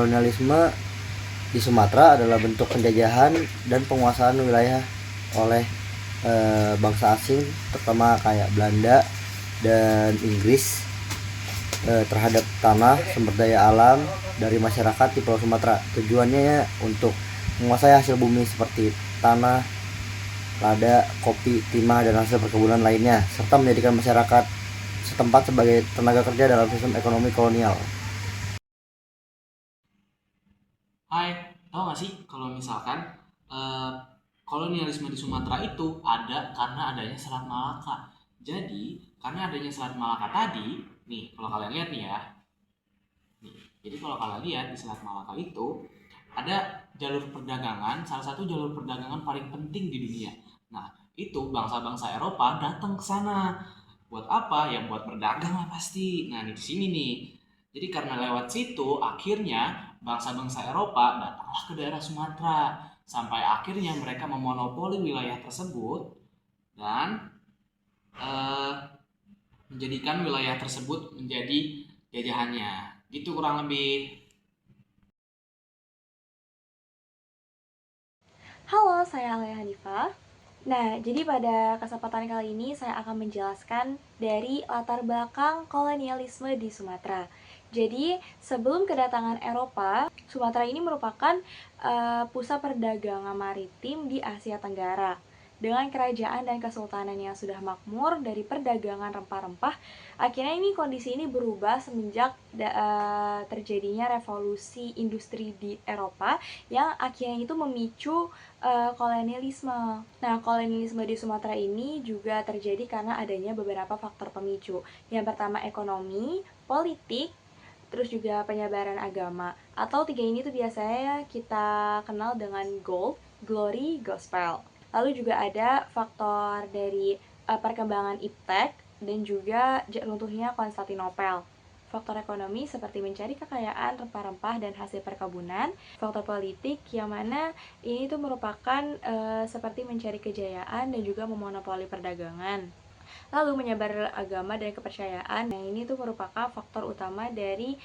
Kolonialisme di Sumatera adalah bentuk penjajahan dan penguasaan wilayah oleh bangsa asing, terutama kayak Belanda dan Inggris, terhadap tanah sumber daya alam dari masyarakat di Pulau Sumatera. Tujuannya untuk menguasai hasil bumi seperti tanah, lada, kopi, timah, dan hasil perkebunan lainnya, serta menjadikan masyarakat setempat sebagai tenaga kerja dalam sistem ekonomi kolonial. Hai, tau gak sih kalau misalkan eh, kolonialisme di Sumatera itu ada karena adanya Selat Malaka. Jadi, karena adanya Selat Malaka tadi, nih kalau kalian lihat nih ya, nih. Jadi kalau kalian lihat di Selat Malaka itu ada jalur perdagangan, salah satu jalur perdagangan paling penting di dunia. Nah, itu bangsa-bangsa Eropa datang ke sana. Buat apa? Ya buat berdagang lah pasti. Nah, di sini nih. Jadi karena lewat situ, akhirnya bangsa-bangsa Eropa datanglah ke daerah Sumatera. Sampai akhirnya mereka memonopoli wilayah tersebut dan eh, menjadikan wilayah tersebut menjadi jajahannya. Gitu kurang lebih. Halo, saya Alia Hanifah. Nah, jadi pada kesempatan kali ini saya akan menjelaskan dari latar belakang kolonialisme di Sumatera. Jadi, sebelum kedatangan Eropa, Sumatera ini merupakan pusat perdagangan maritim di Asia Tenggara. Dengan kerajaan dan kesultanan yang sudah makmur dari perdagangan rempah-rempah, akhirnya ini kondisi ini berubah semenjak terjadinya revolusi industri di Eropa yang akhirnya itu memicu kolonialisme. Nah, kolonialisme di Sumatera ini juga terjadi karena adanya beberapa faktor pemicu. Yang pertama ekonomi, politik, terus juga penyebaran agama. Atau tiga ini tuh biasanya kita kenal dengan gold, glory, gospel. Lalu juga ada faktor dari perkembangan iptek dan juga runtuhnya Konstantinopel. Faktor ekonomi seperti mencari kekayaan rempah-rempah dan hasil perkebunan. Faktor politik yang mana ini tuh merupakan seperti mencari kejayaan dan juga memonopoli perdagangan. Lalu menyebar agama dan kepercayaan. Nah, ini tuh merupakan faktor utama dari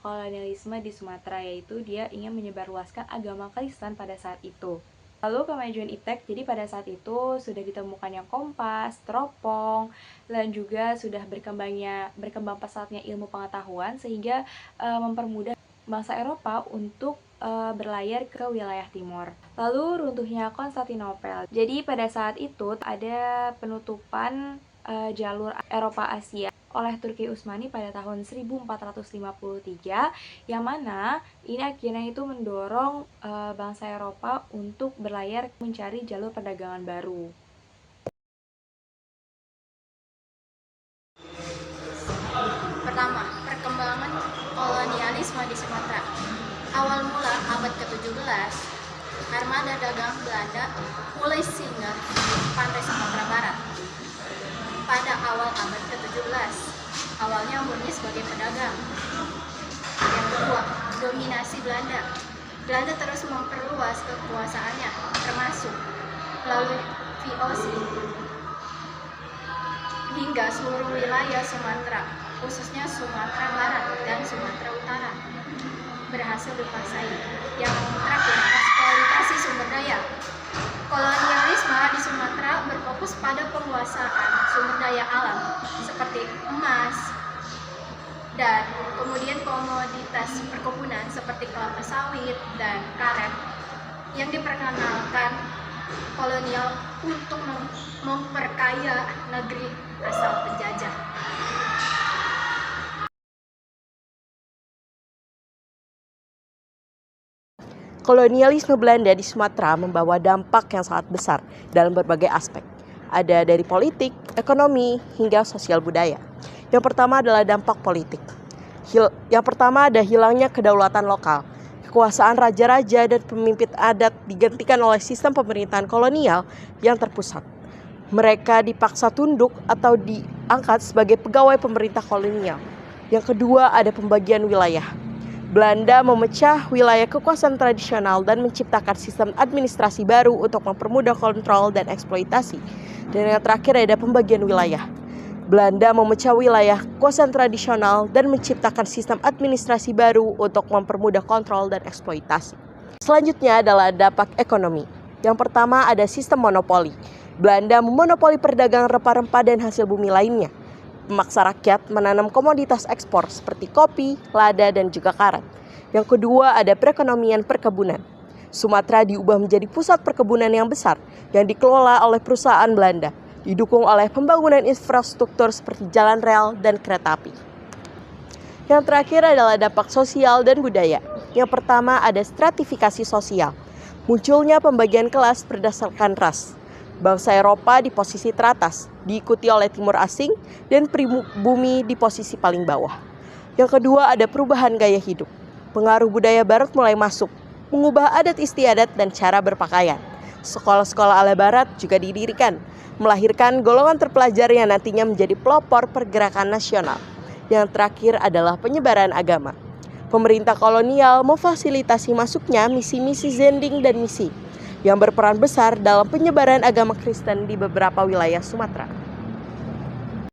kolonialisme di Sumatera, yaitu dia ingin menyebarluaskan agama Kristen pada saat itu. Lalu kemajuan iptek, jadi pada saat itu sudah ditemukannya kompas, teropong, dan juga sudah berkembang pesatnya ilmu pengetahuan sehingga mempermudah bangsa Eropa untuk berlayar ke wilayah timur. Lalu runtuhnya Konstantinopel. Jadi pada saat itu ada penutupan jalur Eropa Asia oleh Turki Utsmani pada tahun 1453, yang mana ini akhirnya itu mendorong bangsa Eropa untuk berlayar mencari jalur perdagangan baru. Pertama, perkembangan kolonialisme di Sumatera. Awal mula abad ke-17, armada dagang Belanda mulai singgah di pantai Sumatera Barat. Pada awal abad ke-17, awalnya murni sebagai pedagang. Yang kedua, dominasi Belanda. Belanda terus memperluas kekuasaannya, termasuk melalui VOC hingga seluruh wilayah Sumatera, khususnya Sumatera Barat dan Sumatera Utara, berhasil dikuasai. Yang terakhir, eksploitasi sumber daya. Kolonialisme di Sumatera berfokus pada penguasaan sumber daya alam seperti emas dan kemudian komoditas perkebunan seperti kelapa sawit dan karet yang diperkenalkan kolonial untuk memperkaya negeri asal penjajah. Kolonialisme Belanda di Sumatera membawa dampak yang sangat besar dalam berbagai aspek. Ada dari politik, ekonomi, hingga sosial budaya. Yang pertama adalah dampak politik. Yang pertama ada hilangnya kedaulatan lokal. Kekuasaan raja-raja dan pemimpin adat digantikan oleh sistem pemerintahan kolonial yang terpusat. Mereka dipaksa tunduk atau diangkat sebagai pegawai pemerintah kolonial. Yang kedua ada pembagian wilayah. Belanda memecah wilayah kekuasaan tradisional dan menciptakan sistem administrasi baru untuk mempermudah kontrol dan eksploitasi. Dan yang terakhir ada pembagian wilayah. Belanda memecah wilayah kekuasaan tradisional dan menciptakan sistem administrasi baru untuk mempermudah kontrol dan eksploitasi. Selanjutnya adalah dampak ekonomi. Yang pertama ada sistem monopoli. Belanda memonopoli perdagangan rempah-rempah dan hasil bumi lainnya. Memaksa rakyat menanam komoditas ekspor seperti kopi, lada, dan juga karet. Yang kedua ada perekonomian perkebunan. Sumatera diubah menjadi pusat perkebunan yang besar yang dikelola oleh perusahaan Belanda, didukung oleh pembangunan infrastruktur seperti jalan rel dan kereta api. Yang terakhir adalah dampak sosial dan budaya. Yang pertama ada stratifikasi sosial. Munculnya pembagian kelas berdasarkan ras. Bangsa Eropa di posisi teratas, diikuti oleh timur asing dan pribumi di posisi paling bawah. Yang kedua ada perubahan gaya hidup. Pengaruh budaya barat mulai masuk, mengubah adat istiadat dan cara berpakaian. Sekolah-sekolah ala barat juga didirikan, melahirkan golongan terpelajar yang nantinya menjadi pelopor pergerakan nasional. Yang terakhir adalah penyebaran agama. Pemerintah kolonial memfasilitasi masuknya misi-misi zending dan misi yang berperan besar dalam penyebaran agama Kristen di beberapa wilayah Sumatera.